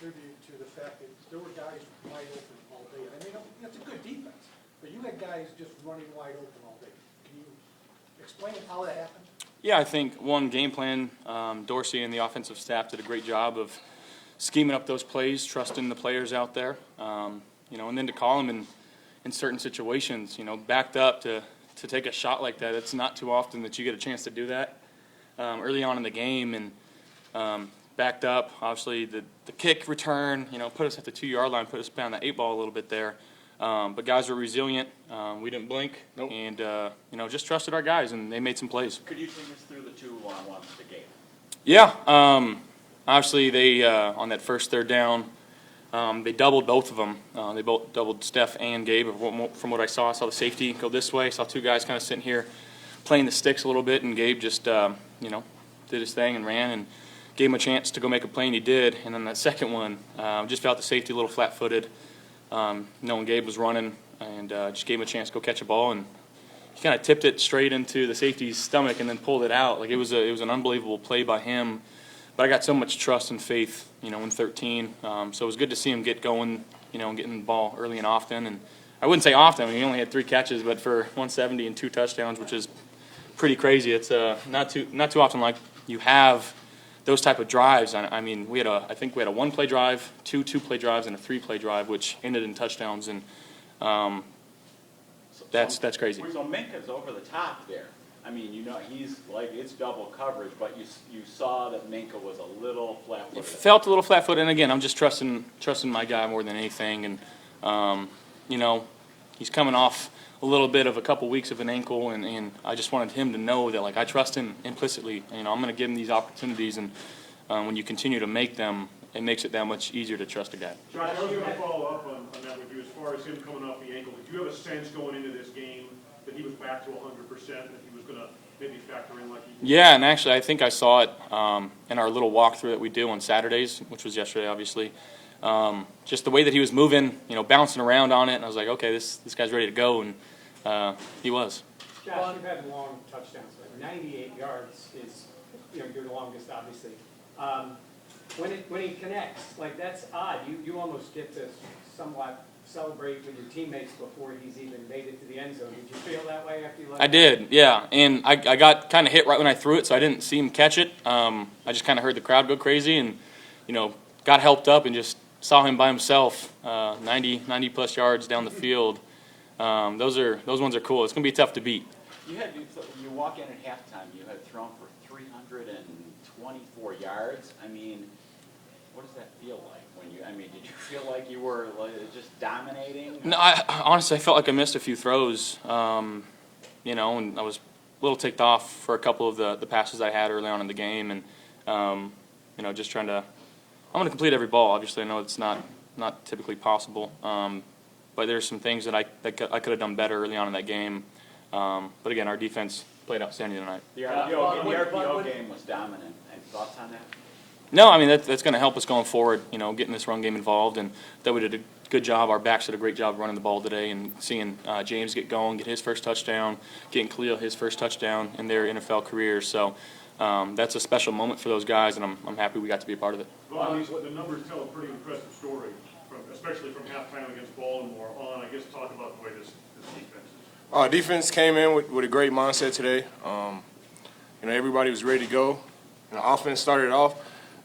attribute to the fact that there were guys wide open all day? I mean, it's a good defense, but you had guys just running wide open all day. Can you explain how that happened? Yeah, I think one game plan, Dorsey and the offensive staff did a great job of scheming up those plays, trusting the players out there, and then to call them in certain situations, backed up to take a shot like that. It's not too often that you get a chance to do that early on in the game, and backed up. Obviously, the kick return, put us at the 2-yard line, put us behind the 8 ball a little bit there. But guys were resilient. We didn't blink, Nope. and just trusted our guys, and they made some plays. Could you take us through the 2-on-1 of the game? Yeah, obviously they on that first third down, they doubled both of them. They both doubled Steph and Gabe. From what I saw the safety go this way. Saw two guys kind of sitting here playing the sticks a little bit, and Gabe just did his thing and ran and gave him a chance to go make a play, and he did. And then that second one, just felt the safety a little flat-footed. Knowing Gabe was running, and just gave him a chance to go catch a ball, and he kind of tipped it straight into the safety's stomach and then pulled it out. Like it was an unbelievable play by him. But I got so much trust and faith, in 13. So it was good to see him get going, and getting the ball early and often. And I wouldn't say often. I mean, he only had 3 catches, but for 170 and 2 touchdowns, which is pretty crazy. It's not too often like you have those type of drives. I mean, I think we had a 1-play drive, 2 2-play drives, and a 3-play drive, which ended in touchdowns, and that's crazy. So Minka's over the top there. I mean, he's like, it's double coverage, but you saw that Minka was a little flat-footed. It felt a little flat-footed, and again, I'm just trusting my guy more than anything, and he's coming off a little bit of a couple weeks of an ankle, and I just wanted him to know that, like, I trust him implicitly. I'm going to give him these opportunities, and when you continue to make them, it makes it that much easier to trust a guy. Josh, I was going to follow up on that with you as far as him coming off the ankle. Did you have a sense going into this game that he was back to 100%, and that he was going to maybe factor in like he did? Yeah, and actually I think I saw it in our little walkthrough that we do on Saturdays, which was yesterday, obviously. Just the way that he was moving, bouncing around on it, and I was like, okay, this guy's ready to go, and he was. Josh, you've had long touchdowns, but 98 yards is, your longest, obviously. When he connects, like, that's odd. You almost get to somewhat celebrate with your teammates before he's even made it to the end zone. Did you feel that way after you left? I did, yeah, and I got kind of hit right when I threw it, so I didn't see him catch it. I just kind of heard the crowd go crazy, and got helped up and just saw him by himself, 90 plus yards down the field. Those ones are cool. It's gonna be tough to beat. You walk in at halftime, you had thrown for 324 yards. I mean, what does that feel like? Did you feel like you were just dominating? No, honestly, I felt like I missed a few throws, and I was a little ticked off for a couple of the passes I had early on in the game, and just trying to. I'm going to complete every ball. Obviously, I know it's not typically possible, but there's some things that I could have done better early on in that game. But again, our defense played outstanding tonight. The RPO game was dominant. Any thoughts on that? No, I mean that's going to help us going forward. Getting this run game involved, and that we did a good job. Our backs did a great job running the ball today, and seeing James get going, get his first touchdown, getting Khalil his first touchdown in their NFL careers. So that's a special moment for those guys, and I'm happy we got to be a part of it. Well, the numbers tell a pretty impressive story, especially from halftime against Baltimore on. I guess talk about the way this defense is. Our defense came in with a great mindset today. Everybody was ready to go. Offense started off.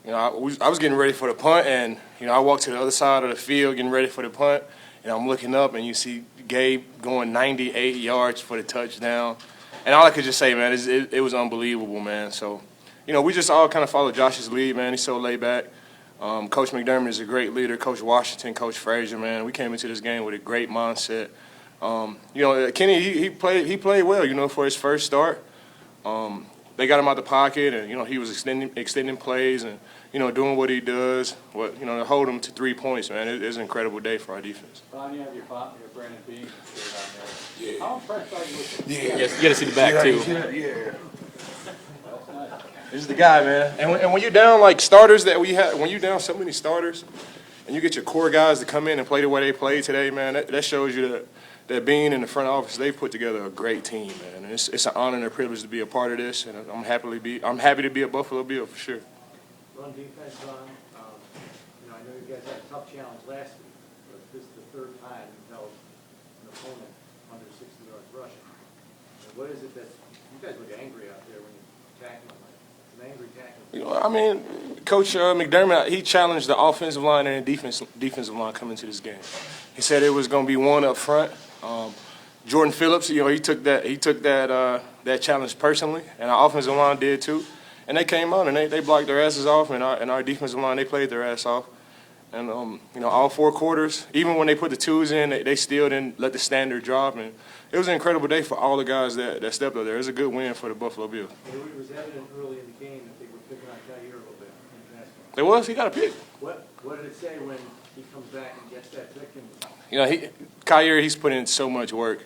I was getting ready for the punt, and I walked to the other side of the field getting ready for the punt, and I'm looking up, and you see Gabe going 98 yards for the touchdown. And all I could just say, man, it was unbelievable, man. So, we just all kind of followed Josh's lead, man. He's so laid back. Coach McDermott is a great leader. Coach Washington, Coach Frazier, man. We came into this game with a great mindset. Kenny, he played well, for his first start. They got him out the pocket, and he was extending plays and doing what he does. To hold him to 3 points, man. It's an incredible day for our defense. Ron, you have your Brandon Bean down there. How impressed are you with him? Yeah, Yes, you got to see the back too. Yeah. This is the guy, man. And when you're down like starters that we had, when you're down so many starters, and you get your core guys to come in and play the way they played today, man, that shows you that being in the front office, they put together a great team, man. And it's an honor and a privilege to be a part of this, and I'm happy to be a Buffalo Bill for sure. Run defense, Ron. I know you guys had a tough challenge last week, but this is the third time you've held an opponent under 60 yards rushing. And what is it that, you guys look angry out there when you're tackling like, it's an angry tackling. You know, I mean, Coach McDermott, he challenged the offensive line and the defensive line coming to this game. He said it was going to be one up front. Jordan Phillips, you know, he took that challenge personally, and our offensive line did too. And they came out and they blocked their asses off, and our defensive line, they played their ass off. And you know, all 4 quarters, even when they put the twos in, they still didn't let the standard drop. And it was an incredible day for all the guys that stepped up there. It was a good win for the Buffalo Bills. It was evident early in the game that they were picking on Kyer a little bit in basketball. It was. He got a pick. What did it say when he comes back and gets that pick? And You know, Kyer, he's put in so much work.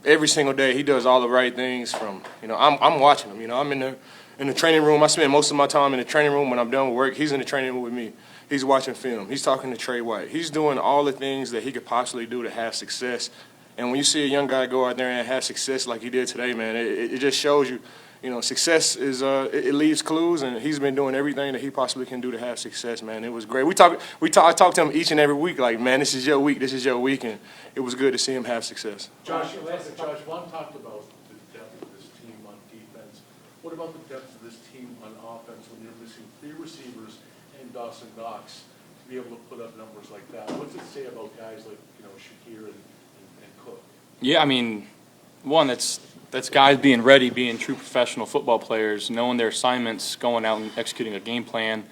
Every single day, he does all the right things. From, you know, I'm watching him. You know, I'm in the training room. I spend most of my time in the training room when I'm done with work. He's in the training room with me. He's watching film. He's talking to Trey White. He's doing all the things that he could possibly do to have success. And when you see a young guy go out there and have success like he did today, man, it just shows you, you know, success is it leaves clues, and he's been doing everything that he possibly can do to have success, man. It was great. I talk to him each and every week, like, man, this is your week, and it was good to see him have success. Josh, one talked about the depth of this team on defense. What about the depth of this team on offense when you're missing 3 receivers and Dawson Knox to be able to put up numbers like that? What's it say about guys like, you know, Shakir and Cook? Yeah, I mean, one, that's guys being ready, being true professional football players, knowing their assignments, going out and executing a game plan.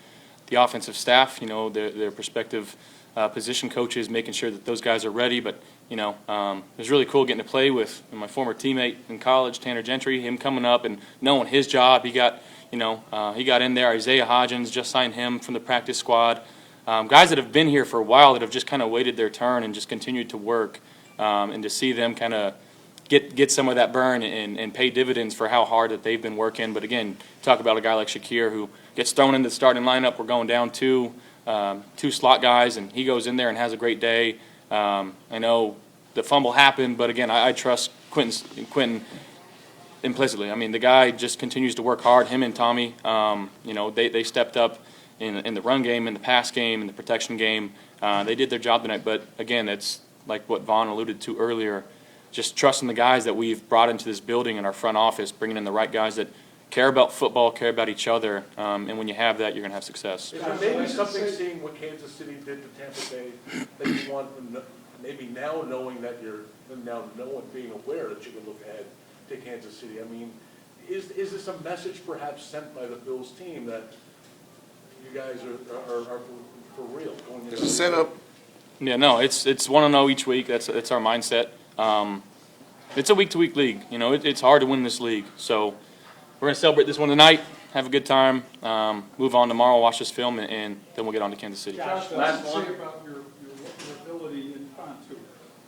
The offensive staff, you know, their prospective position coaches, making sure that those guys are ready. But, you know, it was really cool getting to play with my former teammate in college, Tanner Gentry, him coming up and knowing his job. He got, you know, he got in there. Isaiah Hodgins just signed him from the practice squad. Guys that have been here for a while that have just kind of waited their turn and just continued to work. And to see them kind of get some of that burn and pay dividends for how hard that they've been working. But again, talk about a guy like Shakir who gets thrown into the starting lineup. We're going down 2 slot guys, and he goes in there and has a great day. I know the fumble happened, but again, I trust Quentin implicitly. I mean, the guy just continues to work hard. Him and Tommy, you know, they stepped up in the run game, in the pass game, in the protection game. They did their job tonight. But again, it's like what Vaughn alluded to earlier. Just trusting the guys that we've brought into this building in our front office, bringing in the right guys that care about football, care about each other, and when you have that, you're going to have success. Is there maybe something seeing what Kansas City did to Tampa Bay that you want them maybe now knowing that now no one being aware that you can look ahead to Kansas City? I mean, is this a message perhaps sent by the Bills team that you guys are for real? It's a setup. Yeah, no, it's 1-0 each week. That's our mindset. It's a week-to-week league. You know, it's hard to win this league. So we're going to celebrate this one tonight, have a good time, move on tomorrow, watch this film, and then we'll get on to Kansas City. Josh, last one. Say about your ability in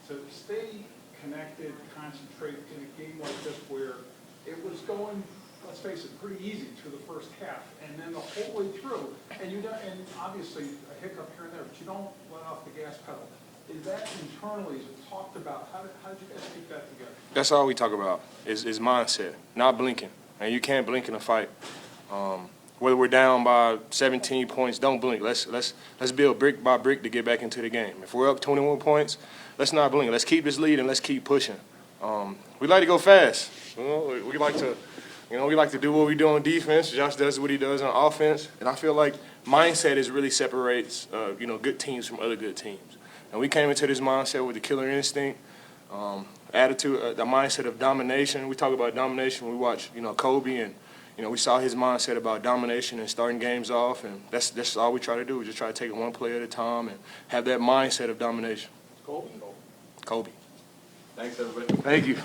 to stay connected, concentrate in a game like this where it was going, let's face it, pretty easy through the first half, and then the whole way through, and and obviously a hiccup here and there, but you don't let off the gas pedal. Is that internally, is it talked about? How did you guys keep that together? That's all we talk about is mindset, not blinking. And you can't blink in a fight. Whether we're down by 17 points, don't blink. Let's build brick by brick to get back into the game. If we're up 21 points, let's not blink. Let's keep this lead and let's keep pushing. We like to go fast. You know, we like to do what we do on defense. Josh does what he does on offense, and I feel like mindset is really separates good teams from other good teams. And we came into this mindset with the killer instinct, attitude, the mindset of domination. We talk about domination. We watch, Kobe, and we saw his mindset about domination and starting games off, and that's all we try to do. We just try to take it one play at a time and have that mindset of domination. Kobe. Kobe. Thanks, everybody. Thank you.